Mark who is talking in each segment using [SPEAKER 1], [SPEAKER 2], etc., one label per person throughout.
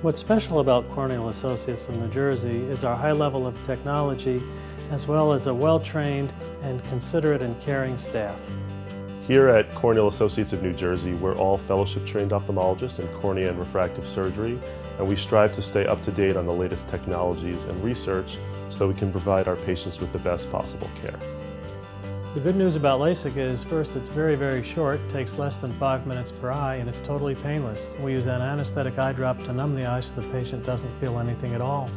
[SPEAKER 1] What's special about Corneal Associates in New Jersey is our high level of technology, as well as a well-trained and considerate and caring staff.
[SPEAKER 2] Here at Corneal Associates of New Jersey, we're all fellowship-trained ophthalmologists in cornea and refractive surgery, and we strive to stay up to date on the latest technologies and research so that we can provide our patients with the best possible care.
[SPEAKER 1] The good news about LASIK is, first, it's very, very short, takes less than 5 minutes per eye, and it's totally painless. We use an anesthetic eye drop to numb the eye so the patient doesn't feel anything at all.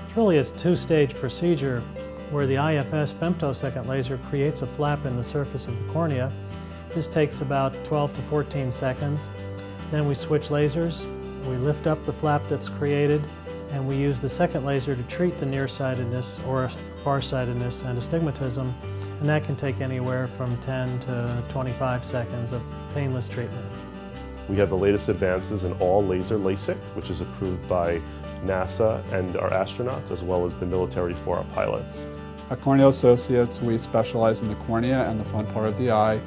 [SPEAKER 1] It's really a two-stage procedure where the IFS femtosecond laser creates a flap in the surface of the cornea. This takes about 12 to 14 seconds. Then we switch lasers, we lift up the flap that's created, and we use the second laser to treat the nearsightedness or farsightedness and astigmatism, and that can take anywhere from 10 to 25 seconds of painless treatment.
[SPEAKER 2] We have the latest advances in all laser LASIK, which is approved by NASA and our astronauts, as well as the military for our pilots.
[SPEAKER 3] At Corneal Associates, we specialize in the cornea and the front part of the eye.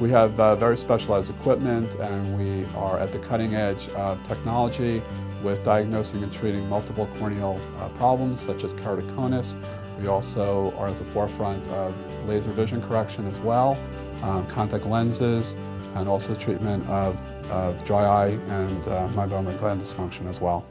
[SPEAKER 3] We have very specialized equipment, and we are at the cutting edge of technology with diagnosing and treating multiple corneal problems such as keratoconus. We also are at the forefront of laser vision correction as well, contact lenses, and also treatment of dry eye and meibomian gland dysfunction as well.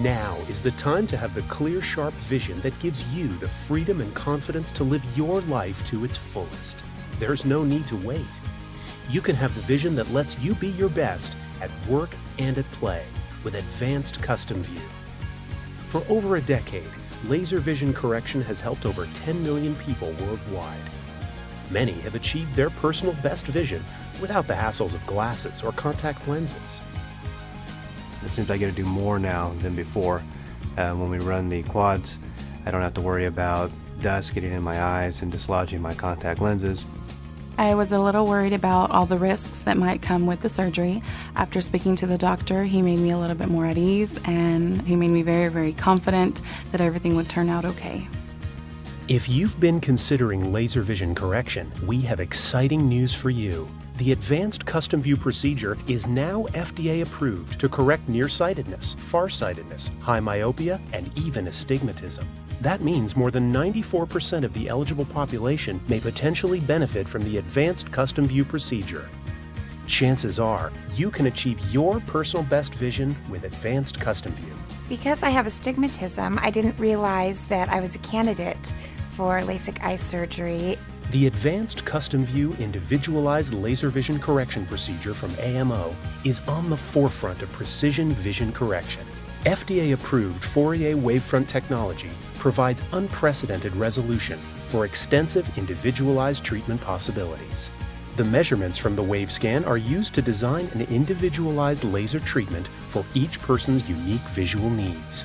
[SPEAKER 4] Now is the time to have the clear, sharp vision that gives you the freedom and confidence to live your life to its fullest. There's no need to wait. You can have the vision that lets you be your best at work and at play with Advanced Custom View. For over a decade, laser vision correction has helped over 10 million people worldwide. Many have achieved their personal best vision without the hassles of glasses or contact lenses.
[SPEAKER 5] It seems I get to do more now than before. When we run the quads, I don't have to worry about dust getting in my eyes and dislodging my contact lenses.
[SPEAKER 6] I was a little worried about all the risks that might come with the surgery. After speaking to the doctor, he made me a little bit more at ease, and he made me very, very confident that everything would turn out okay.
[SPEAKER 4] If you've been considering laser vision correction, we have exciting news for you. The Advanced Custom View procedure is now FDA approved to correct nearsightedness, farsightedness, high myopia, and even astigmatism. That means more than 94% of the eligible population may potentially benefit from the Advanced Custom View procedure. Chances are you can achieve your personal best vision with Advanced Custom View.
[SPEAKER 7] Because I have astigmatism, I didn't realize that I was a candidate for LASIK eye surgery.
[SPEAKER 4] The Advanced Custom View Individualized Laser Vision Correction procedure from AMO is on the forefront of precision vision correction. FDA-approved Fourier wavefront technology provides unprecedented resolution for extensive individualized treatment possibilities. The measurements from the wave scan are used to design an individualized laser treatment for each person's unique visual needs.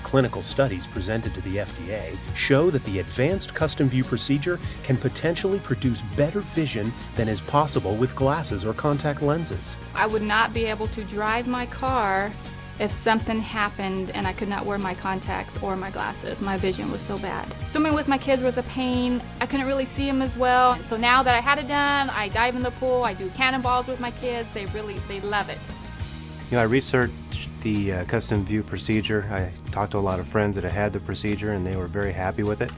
[SPEAKER 4] Clinical studies presented to the FDA show that the Advanced Custom View procedure can potentially produce better vision than is possible with glasses or contact lenses.
[SPEAKER 8] I would not be able to drive my car if something happened and I could not wear my contacts or my glasses. My vision was so bad. Swimming with my kids was a pain. I couldn't really see them as well. So now that I had it done, I dive in the pool, I do cannonballs with my kids. They love it.
[SPEAKER 5] You know, I researched the Custom View procedure. I talked to a lot of friends that had had the procedure, and they were very happy with it.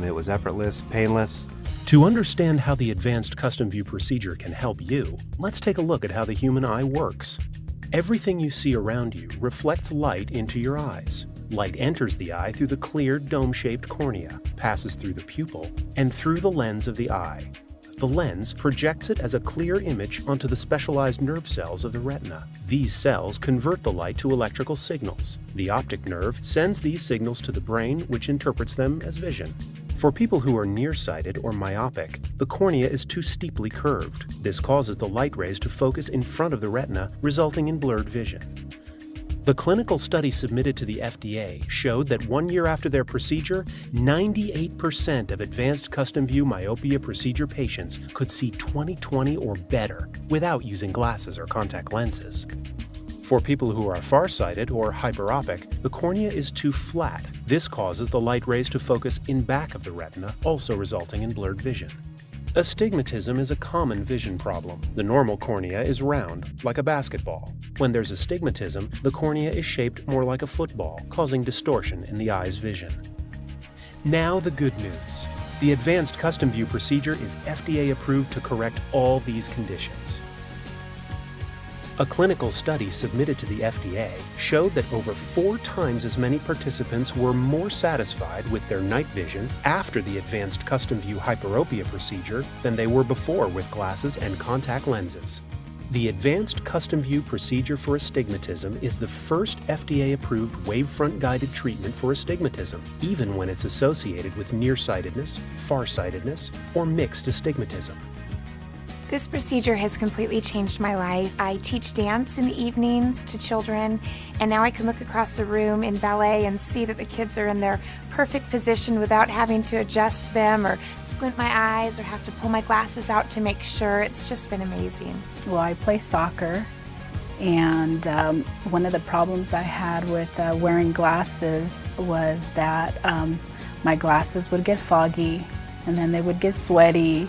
[SPEAKER 5] It was effortless, painless.
[SPEAKER 4] To understand how the Advanced Custom View procedure can help you, let's take a look at how the human eye works. Everything you see around you reflects light into your eyes. Light enters the eye through the clear dome-shaped cornea, passes through the pupil, and through the lens of the eye. The lens projects it as a clear image onto the specialized nerve cells of the retina. These cells convert the light to electrical signals. The optic nerve sends these signals to the brain, which interprets them as vision. For people who are nearsighted or myopic, the cornea is too steeply curved. This causes the light rays to focus in front of the retina, resulting in blurred vision. The clinical study submitted to the FDA showed that 1 year after their procedure, 98% of Advanced Custom View myopia procedure patients could see 20/20 or better without using glasses or contact lenses. For people who are farsighted or hyperopic, the cornea is too flat. This causes the light rays to focus in back of the retina, also resulting in blurred vision. Astigmatism is a common vision problem. The normal cornea is round, like a basketball. When there's astigmatism, the cornea is shaped more like a football, causing distortion in the eye's vision. Now the good news. The Advanced Custom View procedure is FDA approved to correct all these conditions. A clinical study submitted to the FDA showed that over 4 times as many participants were more satisfied with their night vision after the Advanced Custom View hyperopia procedure than they were before with glasses and contact lenses. The Advanced Custom View procedure for astigmatism is the first FDA-approved wavefront-guided treatment for astigmatism, even when it's associated with nearsightedness, farsightedness, or mixed astigmatism.
[SPEAKER 7] This procedure has completely changed my life. I teach dance in the evenings to children, and now I can look across the room in ballet and see that the kids are in their perfect position without having to adjust them or squint my eyes or have to pull my glasses out to make sure. It's just been amazing.
[SPEAKER 9] Well, I play soccer, and one of the problems I had with wearing glasses was that my glasses would get foggy, and then they would get sweaty,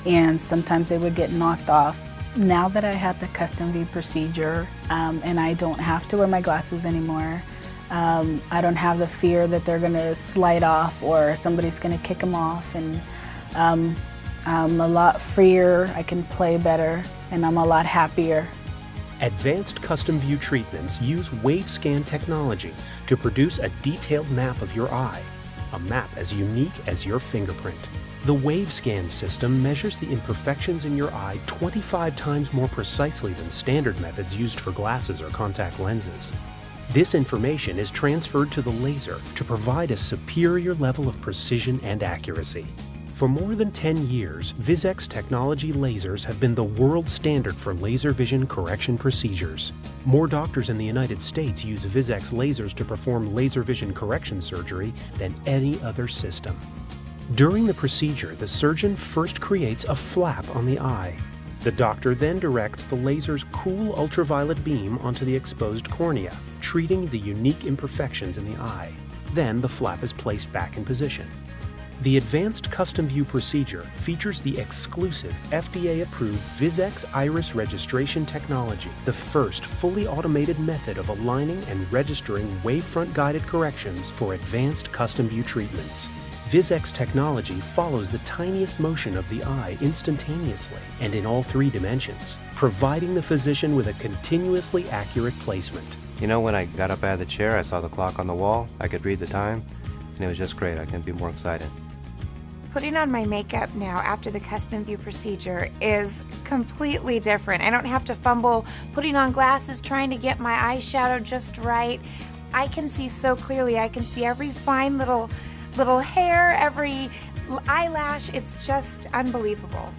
[SPEAKER 9] and sometimes they would get knocked off. Now that I have the custom view procedure and I don't have to wear my glasses anymore, I don't have the fear that they're gonna slide off or somebody's gonna kick them off, and I'm a lot freer, I can play better, and I'm a lot happier.
[SPEAKER 4] Advanced Custom View treatments use WaveScan technology to produce a detailed map of your eye, a map as unique as your fingerprint. The WaveScan system measures the imperfections in your eye 25 times more precisely than standard methods used for glasses or contact lenses. This information is transferred to the laser to provide a superior level of precision and accuracy. For more than 10 years, Vizx technology lasers have been the world standard for laser vision correction procedures. More doctors in the United States use Vizx lasers to perform laser vision correction surgery than any other system. During the procedure, the surgeon first creates a flap on the eye. The doctor then directs the laser's cool ultraviolet beam onto the exposed cornea, treating the unique imperfections in the eye. Then the flap is placed back in position. The Advanced Custom View procedure features the exclusive FDA-approved Vizx Iris registration technology, the first fully automated method of aligning and registering wavefront-guided corrections for advanced custom view treatments. Vizx technology follows the tiniest motion of the eye instantaneously and in all 3 dimensions, providing the physician with a continuously accurate placement.
[SPEAKER 5] You know, when I got up out of the chair, I saw the clock on the wall, I could read the time, and it was just great. I couldn't be more excited.
[SPEAKER 7] Putting on my makeup now after the custom view procedure is completely different. I don't have to fumble putting on glasses, trying to get my eyeshadow just right. I can see so clearly. I can see every fine little hair, every eyelash. It's just unbelievable.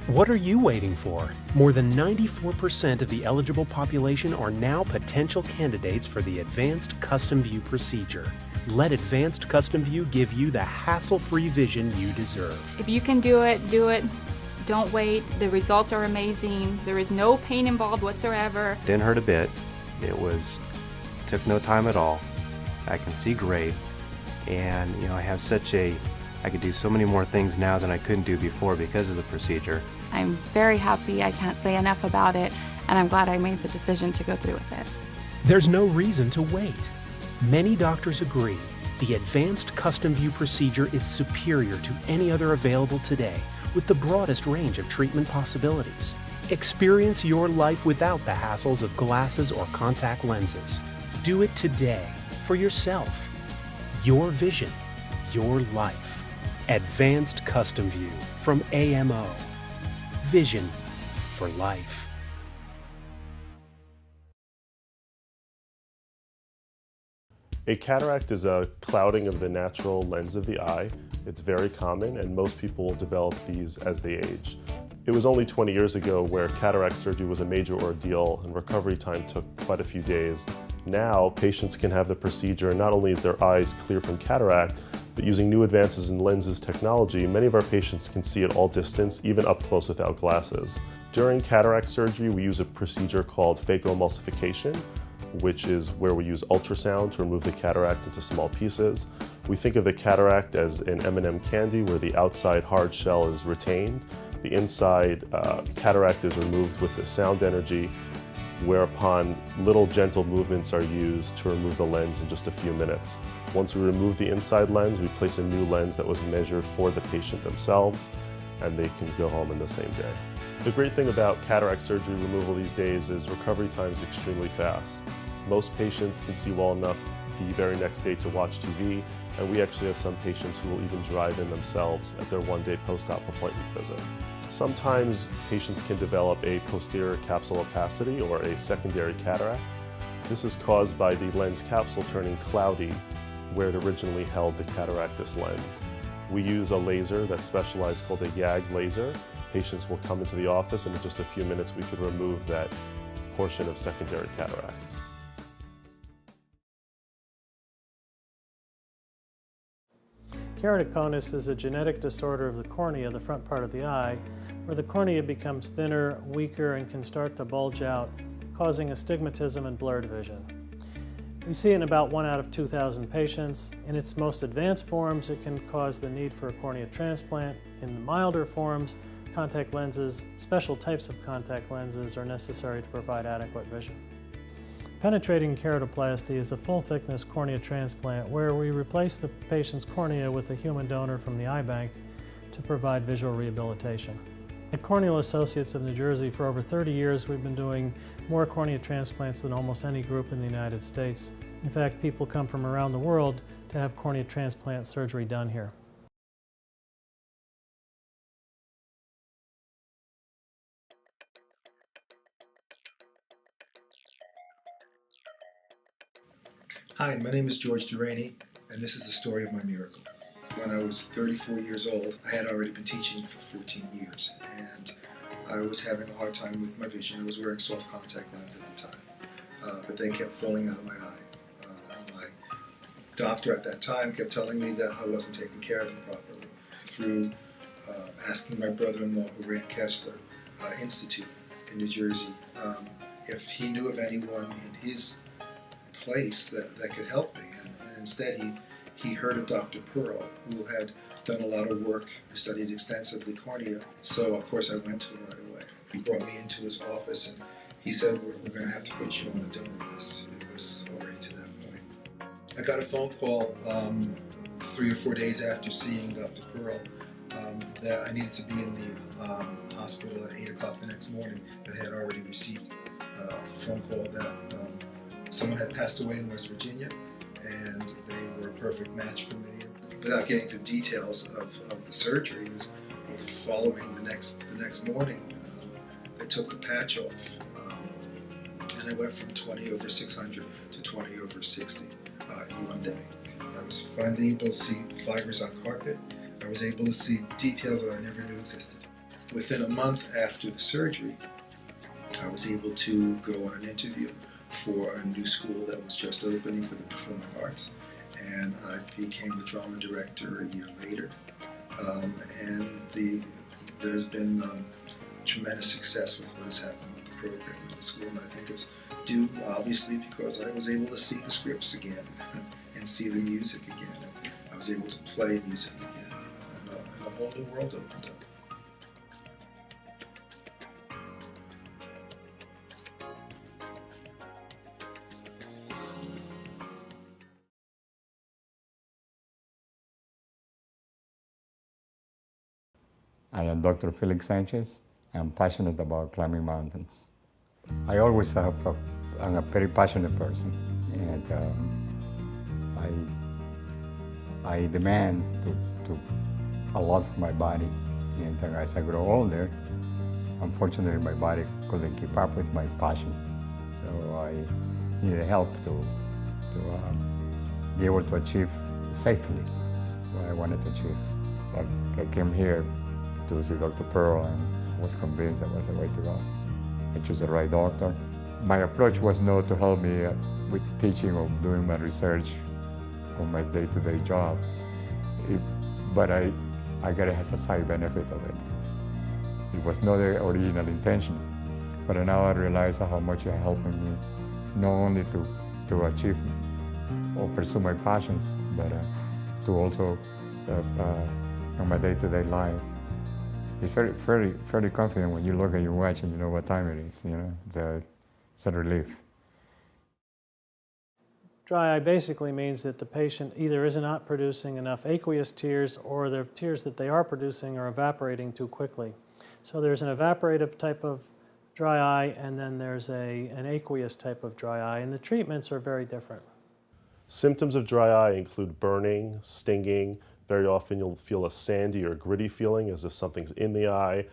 [SPEAKER 4] What are you waiting for? More than 94% of the eligible population are now potential candidates for the Advanced Custom View procedure. Let Advanced Custom View give you the hassle-free vision you deserve.
[SPEAKER 8] If you can do it, do it. Don't wait. The results are amazing. There is no pain involved whatsoever.
[SPEAKER 5] Didn't hurt a bit. Took no time at all. I can see great. And you know, I could do so many more things now than I couldn't do before because of the procedure.
[SPEAKER 6] I'm very happy. I can't say enough about it, and I'm glad I made the decision to go through with it.
[SPEAKER 4] There's no reason to wait. Many doctors agree the Advanced Custom View procedure is superior to any other available today, with the broadest range of treatment possibilities. Experience your life without the hassles of glasses or contact lenses. Do it today for yourself. Your vision, your life. Advanced Custom View from AMO. Vision for life.
[SPEAKER 2] A cataract is a clouding of the natural lens of the eye. It's very common, and most people will develop these as they age. It was only 20 years ago where cataract surgery was a major ordeal and recovery time took quite a few days. Now, patients can have the procedure, and not only is their eyes clear from cataract, But using new advances in lenses technology, many of our patients can see at all distance, even up close without glasses. During cataract surgery, we use a procedure called phacoemulsification, which is where we use ultrasound to remove the cataract into small pieces. We think of the cataract as an M&M candy where the outside hard shell is retained. The inside cataract is removed with the sound energy, whereupon little gentle movements are used to remove the lens in just a few minutes. Once we remove the inside lens, we place a new lens that was measured for the patient themselves, and they can go home in the same day. The great thing about cataract surgery removal these days is recovery time is extremely fast. Most patients can see well enough the very next day to watch TV, and we actually have some patients who will even drive in themselves at their one-day post-op appointment visit. Sometimes patients can develop a posterior capsule opacity or a secondary cataract. This is caused by the lens capsule turning cloudy where it originally held the cataractus lens. We use a laser that's specialized called a YAG laser. Patients will come into the office and in just a few minutes we could remove that portion of secondary cataract.
[SPEAKER 1] Keratoconus is a genetic disorder of the cornea, the front part of the eye, where the cornea becomes thinner, weaker, and can start to bulge out, causing astigmatism and blurred vision. We see it in about 1 out of 2,000 patients. In its most advanced forms, it can cause the need for a cornea transplant. In the milder forms, contact lenses, special types of contact lenses, are necessary to provide adequate vision. Penetrating keratoplasty is a full-thickness cornea transplant where we replace the patient's cornea with a human donor from the eye bank to provide visual rehabilitation. At Corneal Associates of New Jersey, for over 30 years, we've been doing more cornea transplants than almost any group in the United States. In fact, people come from around the world to have cornea transplant surgery done here.
[SPEAKER 10] Hi, my name is George Duraney, and this is the story of my miracle. When I was 34 years old, I had already been teaching for 14 years, and I was having a hard time with my vision. I was wearing soft contact lenses at the time, but they kept falling out of my eye. My doctor at that time kept telling me that I wasn't taking care of them properly. Through asking my brother-in-law, who ran Kessler Institute in New Jersey, if he knew of anyone in his place that could help me, and instead he heard of Dr. Pearl, who had done a lot of work, studied extensively cornea, so of course I went to him right away. He brought me into his office and he said, we're going to have to put you on a donor list. It was already to that point. I got a phone call 3 or 4 days after seeing Dr. Pearl that I needed to be in the hospital at 8 o'clock the next morning. I had already received a phone call that someone had passed away in West Virginia, and they were a perfect match for me. Without getting into details of the surgery, it was following the next morning, they took the patch off, and I went from 20/600 to 20/60 in one day. I was finally able to see fibers on carpet. I was able to see details that I never knew existed. Within a month after the surgery, I was able to go on an interview for a new school that was just opening for the performing arts, and I became the drama director a year later. And there's been tremendous success with what has happened with the program at the school, and I think it's due, obviously, because I was able to see the scripts again and see the music again. And I was able to play music again, and a whole new world opened up.
[SPEAKER 11] I am Dr. Felix Sanchez. I'm passionate about climbing mountains. I always I'm a very passionate person, and I demand to a lot from my body. And as I grow older, unfortunately my body couldn't keep up with my passion. So I needed help to be able to achieve safely what I wanted to achieve. I came here to see Dr. Pearl and was convinced that was the way to go. I chose the right doctor. My approach was not to help me with teaching or doing my research on my day-to-day job, It, but I got it as a side benefit of it. It was not the original intention, but now I realize how much it's helping me, not only to achieve or pursue my passions, but to also on my day-to-day life. It's very confident when you look at your watch and you know what time it is. You know, it's a relief.
[SPEAKER 1] Dry eye basically means that the patient either is not producing enough aqueous tears, or the tears that they are producing are evaporating too quickly. So there's an evaporative type of dry eye, and then there's an aqueous type of dry eye, and the treatments are very different.
[SPEAKER 2] Symptoms of dry eye include burning, stinging. Very often you'll feel a sandy or gritty feeling as if something's in the eye.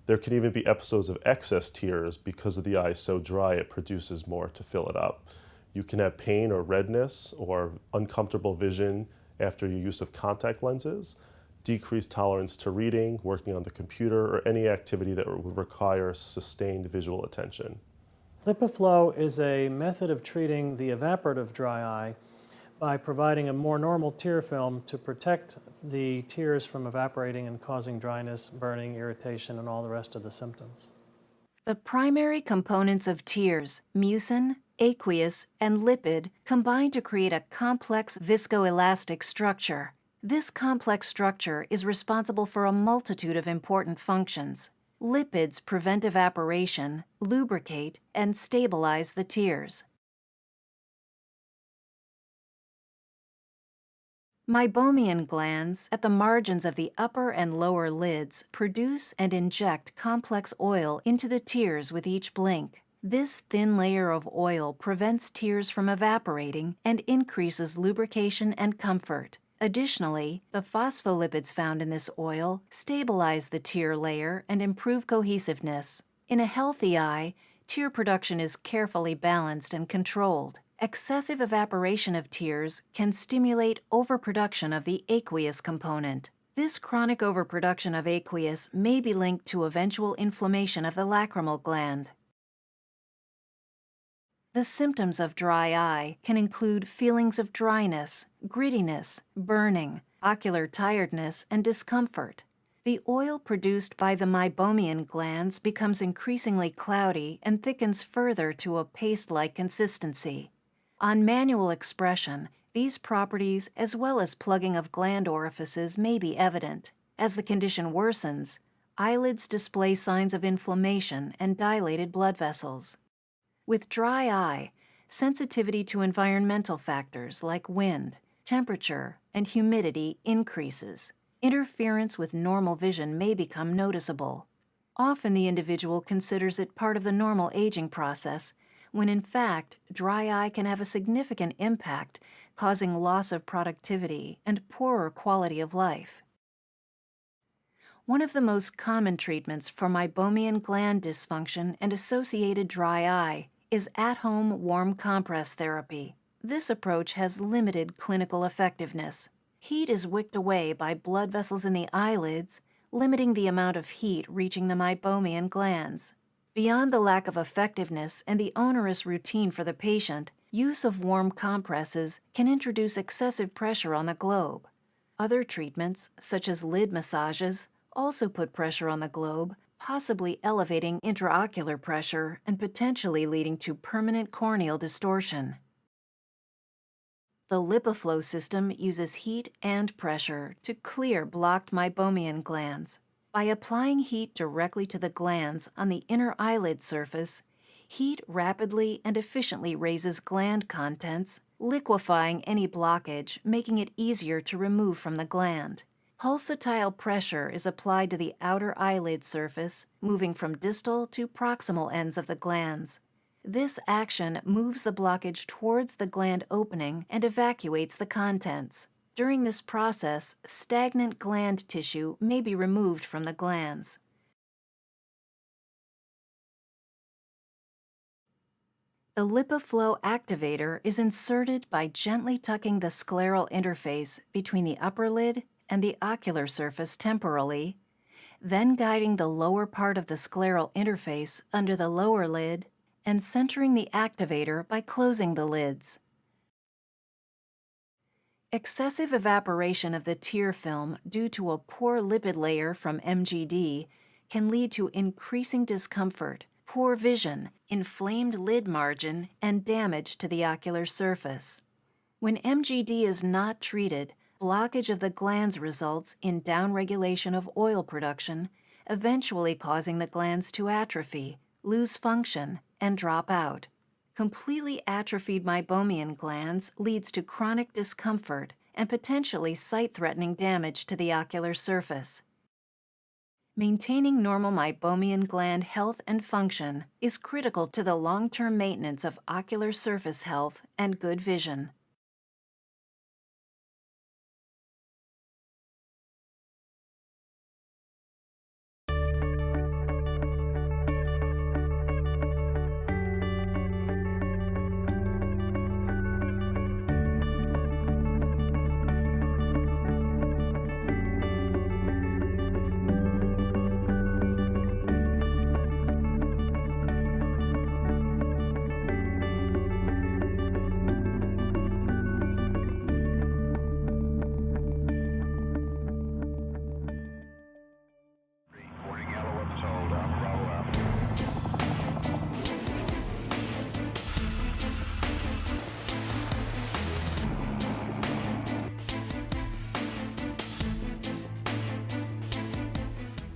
[SPEAKER 2] There can even be episodes of excess tears because of the eye so dry it produces more to fill it up. You can have pain or redness or uncomfortable vision after your use of contact lenses, decreased tolerance to reading, working on the computer, or any activity that would require sustained visual attention.
[SPEAKER 1] LipiFlow is a method of treating the evaporative dry eye by providing a more normal tear film to protect the tears from evaporating and causing dryness, burning, irritation, and all the rest of the symptoms.
[SPEAKER 12] The primary components of tears, mucin, aqueous, and lipid, combine to create a complex viscoelastic structure. This complex structure is responsible for a multitude of important functions. Lipids prevent evaporation, lubricate, and stabilize the tears. Meibomian glands at the margins of the upper and lower lids produce and inject complex oil into the tears with each blink. This thin layer of oil prevents tears from evaporating and increases lubrication and comfort. Additionally, the phospholipids found in this oil stabilize the tear layer and improve cohesiveness. In a healthy eye, tear production is carefully balanced and controlled. Excessive evaporation of tears can stimulate overproduction of the aqueous component. This chronic overproduction of aqueous may be linked to eventual inflammation of the lacrimal gland. The symptoms of dry eye can include feelings of dryness, grittiness, burning, ocular tiredness, and discomfort. The oil produced by the meibomian glands becomes increasingly cloudy and thickens further to a paste-like consistency. On manual expression, these properties, as well as plugging of gland orifices, may be evident. As the condition worsens, eyelids display signs of inflammation and dilated blood vessels. With dry eye, sensitivity to environmental factors like wind, temperature, and humidity increases. Interference with normal vision may become noticeable. Often the individual considers it part of the normal aging process, when in fact, dry eye can have a significant impact, causing loss of productivity and poorer quality of life. One of the most common treatments for meibomian gland dysfunction and associated dry eye is at-home warm compress therapy. This approach has limited clinical effectiveness. Heat is wicked away by blood vessels in the eyelids, limiting the amount of heat reaching the meibomian glands. Beyond the lack of effectiveness and the onerous routine for the patient, use of warm compresses can introduce excessive pressure on the globe. Other treatments, such as lid massages, also put pressure on the globe, possibly elevating intraocular pressure and potentially leading to permanent corneal distortion. The LipiFlow system uses heat and pressure to clear blocked meibomian glands. By applying heat directly to the glands on the inner eyelid surface, heat rapidly and efficiently raises gland contents, liquefying any blockage, making it easier to remove from the gland. Pulsatile pressure is applied to the outer eyelid surface, moving from distal to proximal ends of the glands. This action moves the blockage towards the gland opening and evacuates the contents. During this process, stagnant gland tissue may be removed from the glands. The LipiFlow activator is inserted by gently tucking the scleral interface between the upper lid and the ocular surface temporally, then guiding the lower part of the scleral interface under the lower lid, and centering the activator by closing the lids. Excessive evaporation of the tear film due to a poor lipid layer from MGD can lead to increasing discomfort, poor vision, inflamed lid margin, and damage to the ocular surface. When MGD is not treated, blockage of the glands results in downregulation of oil production, eventually causing the glands to atrophy, lose function, and drop out. Completely atrophied meibomian glands leads to chronic discomfort and potentially sight-threatening damage to the ocular surface. Maintaining normal meibomian gland health and function is critical to the long-term maintenance of ocular surface health and good vision.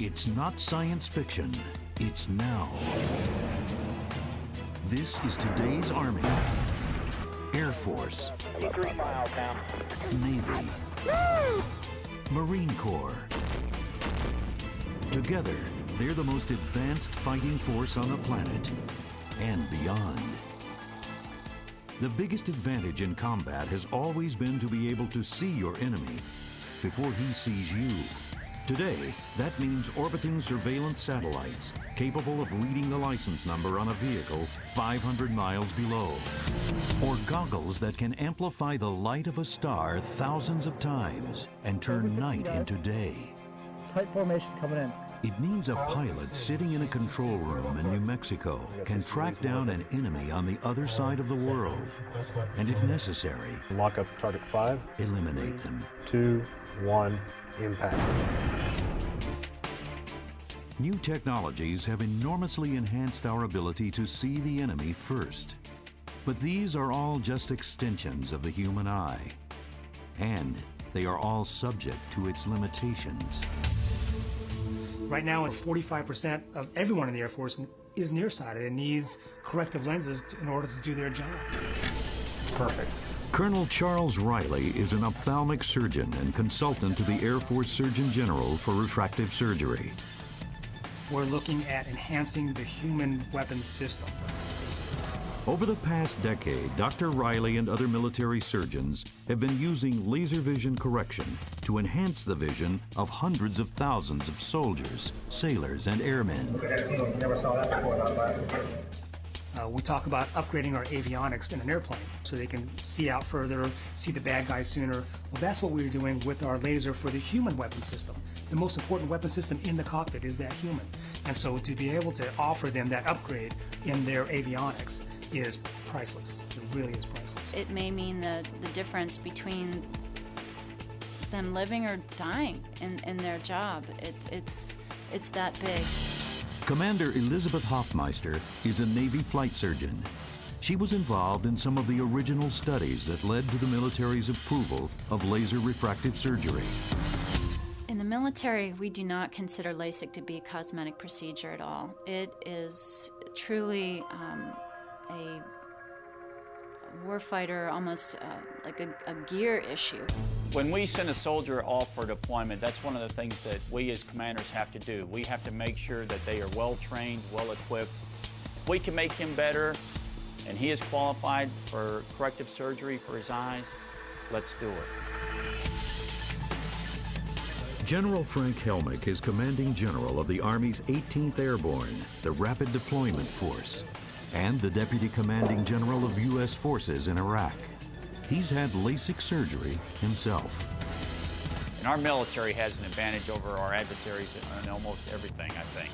[SPEAKER 13] It's not science fiction, it's now. This is today's Army, Air Force,
[SPEAKER 14] 3 miles now.
[SPEAKER 13] Navy, Marine Corps. Together, they're the most advanced fighting force on the planet and beyond. The biggest advantage in combat has always been to be able to see your enemy before he sees you. Today, that means orbiting surveillance satellites capable of reading the license number on a vehicle 500 miles below, or goggles that can amplify the light of a star thousands of times and turn night into day.
[SPEAKER 15] Tight formation coming in.
[SPEAKER 13] It means a pilot sitting in a control room in New Mexico can track down an enemy on the other side of the world, and if necessary,
[SPEAKER 16] lock up target 5,
[SPEAKER 13] eliminate them.
[SPEAKER 16] 2, 1, impact.
[SPEAKER 13] New technologies have enormously enhanced our ability to see the enemy first. But these are all just extensions of the human eye, and they are all subject to its limitations.
[SPEAKER 15] Right now, 45% of everyone in the Air Force is nearsighted and needs corrective lenses in order to do their job. It's perfect.
[SPEAKER 13] Colonel Charles Riley is an ophthalmic surgeon and consultant to the Air Force Surgeon General for refractive surgery.
[SPEAKER 15] We're looking at enhancing the human weapons system.
[SPEAKER 13] Over the past decade, Dr. Riley and other military surgeons have been using laser vision correction to enhance the vision of hundreds of thousands of soldiers, sailors, and airmen.
[SPEAKER 15] Never saw that before without glasses. We talk about upgrading our avionics in an airplane so they can see out further, see the bad guys sooner. Well, that's what we're doing with our laser for the human weapon system. The most important weapon system in the cockpit is that human. And so to be able to offer them that upgrade in their avionics is priceless. It really is priceless.
[SPEAKER 17] It may mean the difference between them living or dying in their job. It's that big.
[SPEAKER 13] Commander Elizabeth Hoffmeister is a Navy flight surgeon. She was involved in some of the original studies that led to the military's approval of laser refractive surgery.
[SPEAKER 17] In the military, we do not consider LASIK to be a cosmetic procedure at all. It is truly a warfighter, almost like a gear issue.
[SPEAKER 14] When we send a soldier off for deployment, that's one of the things that we as commanders have to do. We have to make sure that they are well trained, well equipped. If we can make him better and he is qualified for corrective surgery for his eyes, let's do it.
[SPEAKER 13] General Frank Helmick is Commanding General of the Army's 18th Airborne, the Rapid Deployment Force, and the Deputy Commanding General of U.S. Forces in Iraq. He's had LASIK surgery himself.
[SPEAKER 14] And our military has an advantage over our adversaries in almost everything, I think.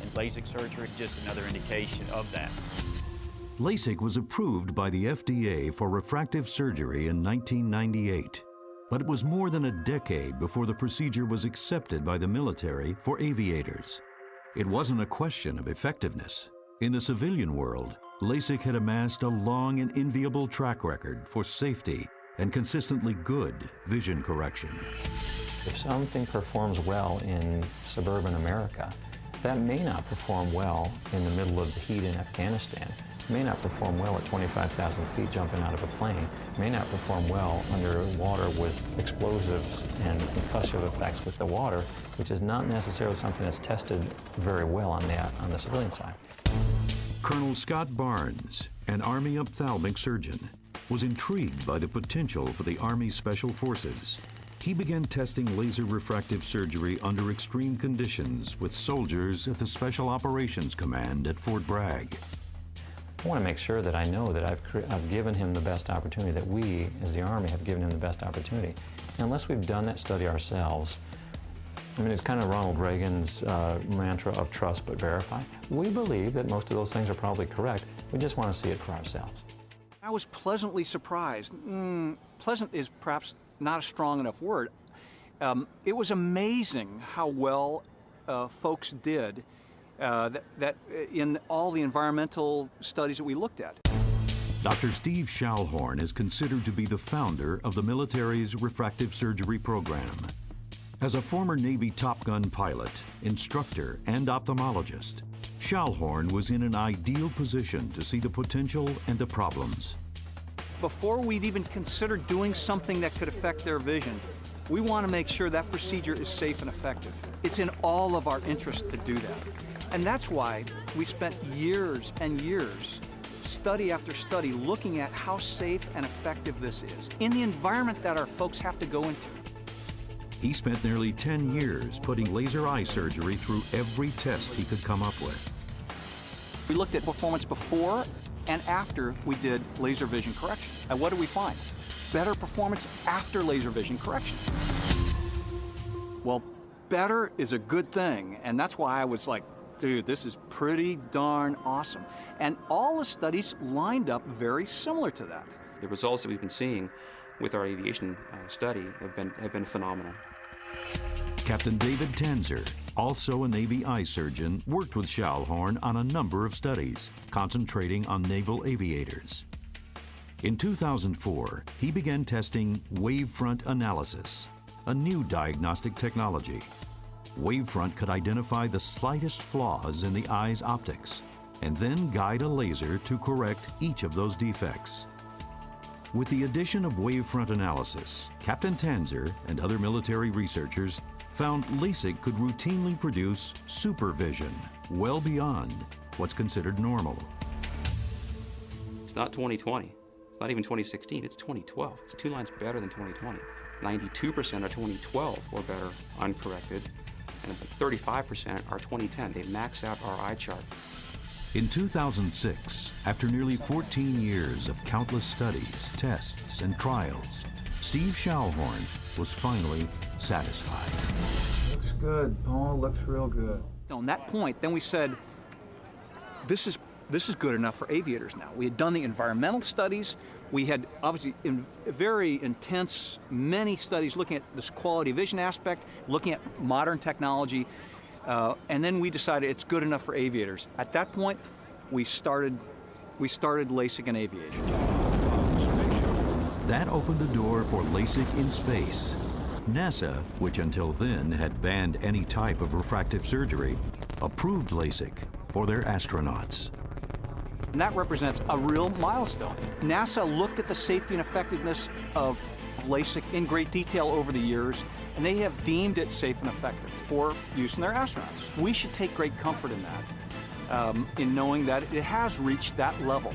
[SPEAKER 14] And LASIK surgery is just another indication of that.
[SPEAKER 13] LASIK was approved by the FDA for refractive surgery in 1998. But it was more than a decade before the procedure was accepted by the military for aviators. It wasn't a question of effectiveness. In the civilian world, LASIK had amassed a long and enviable track record for safety and consistently good vision correction.
[SPEAKER 18] If something performs well in suburban America, that may not perform well in the middle of the heat in Afghanistan, may not perform well at 25,000 feet jumping out of a plane, may not perform well underwater with explosive and concussive effects with the water, which is not necessarily something that's tested very well on the civilian side.
[SPEAKER 13] Colonel Scott Barnes, an Army ophthalmic surgeon, was intrigued by the potential for the Army Special Forces. He began testing laser refractive surgery under extreme conditions with soldiers at the Special Operations Command at Fort Bragg.
[SPEAKER 18] I want to make sure that I know that I've given him the best opportunity, that we, as the Army, have given him the best opportunity. And unless we've done that study ourselves, I mean, it's kind of Ronald Reagan's mantra of trust but verify. We believe that most of those things are probably correct. We just want to see it for ourselves.
[SPEAKER 19] I was pleasantly surprised. Pleasant is perhaps not a strong enough word. It was amazing how well folks did that in all the environmental studies that we looked at.
[SPEAKER 13] Dr. Steve Schallhorn is considered to be the founder of the military's refractive surgery program. As a former Navy Top Gun pilot, instructor, and ophthalmologist, Schallhorn was in an ideal position to see the potential and the problems.
[SPEAKER 19] Before we'd even consider doing something that could affect their vision, we want to make sure that procedure is safe and effective. It's in all of our interest to do that. And that's why we spent years and years, study after study, looking at how safe and effective this is in the environment that our folks have to go into.
[SPEAKER 13] He spent nearly 10 years putting laser eye surgery through every test he could come up with.
[SPEAKER 19] We looked at performance before and after we did laser vision correction. And what did we find? Better performance after laser vision correction. Well, better is a good thing, and that's why I was like, dude, this is pretty darn awesome. And all the studies lined up very similar to that.
[SPEAKER 20] The results that we've been seeing with our aviation study have been phenomenal.
[SPEAKER 13] Captain David Tanzer, also a Navy eye surgeon, worked with Schallhorn on a number of studies, concentrating on naval aviators. In 2004, he began testing wavefront analysis, a new diagnostic technology. Wavefront could identify the slightest flaws in the eye's optics and then guide a laser to correct each of those defects. With the addition of wavefront analysis, Captain Tanzer and other military researchers found LASIK could routinely produce supervision well beyond what's considered normal.
[SPEAKER 20] It's not 2020. It's not even 2016. It's 2012. It's 2 lines better than 2020. 92% are 2012 or better uncorrected, and 35% are 2010. They max out our eye chart.
[SPEAKER 13] In 2006, after nearly 14 years of countless studies, tests, and trials, Steve Schallhorn was finally satisfied.
[SPEAKER 21] Looks good, Paul. Looks real good.
[SPEAKER 19] On that point, then we said, this is good enough for aviators now. We had done the environmental studies. We had obviously very intense, many studies looking at this quality of vision aspect, looking at modern technology, and then we decided it's good enough for aviators. At that point, we started LASIK in aviation.
[SPEAKER 13] That opened the door for LASIK in space. NASA, which until then had banned any type of refractive surgery, approved LASIK for their astronauts.
[SPEAKER 19] And that represents a real milestone. NASA looked at the safety and effectiveness of LASIK in great detail over the years, and they have deemed it safe and effective for use in their astronauts. We should take great comfort in that, in knowing that it has reached that level.